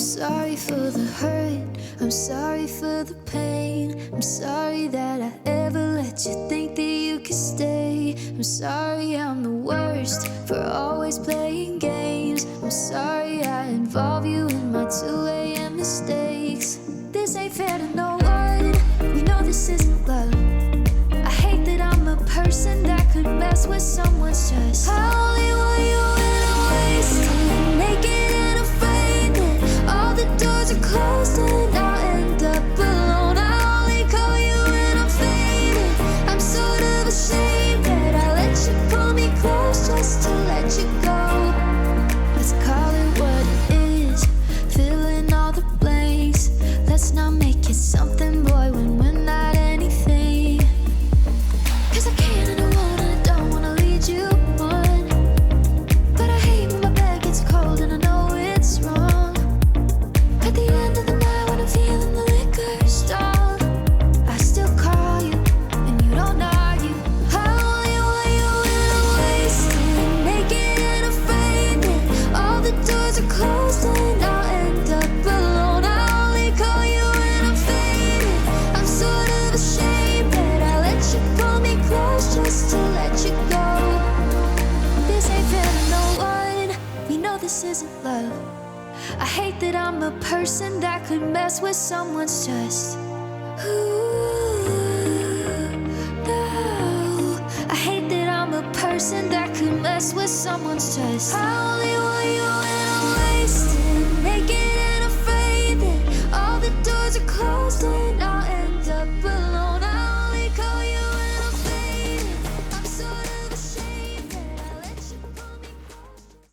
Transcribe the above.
sorry for the hurt, I'm sorry for the pain. I'm sorry that I ever let you think that you could stay. I'm sorry I'm the worst for always playing games. I'm sorry I involve you in my 2 a.m. mistakes. This ain't fair to no one, we know this isn't love. I hate that I'm a person that could mess with someone's trust. I only want you and I'm wasted, naked and afraid that all the doors are closed and I'll end up alone. I only call you when I'm faded. I'm sort of ashamed that I let you pull me close just to let you go. Let's call it what it is, fill in all the blanks. Let's not make it something, boy, when we're not anything. Cause I can't and I won't and I don't wanna lead you on. But I hate when my bed gets cold and I know it's wrong. At the end of the night when I'm feeling the liquor stall, I still call you and you don't argue. I only want you when I'm wasted, naked and afraid that all the doors are closed and I'll end up alone. I only call you when I'm faded. I'm sort of ashamed that I let you pull me close just to let you go. This ain't fair to no one, we know this isn't love. I hate that I'm a person that could mess with someone's trust. Ooh, no. I hate that I'm a person that could mess with someone's trust. I only want you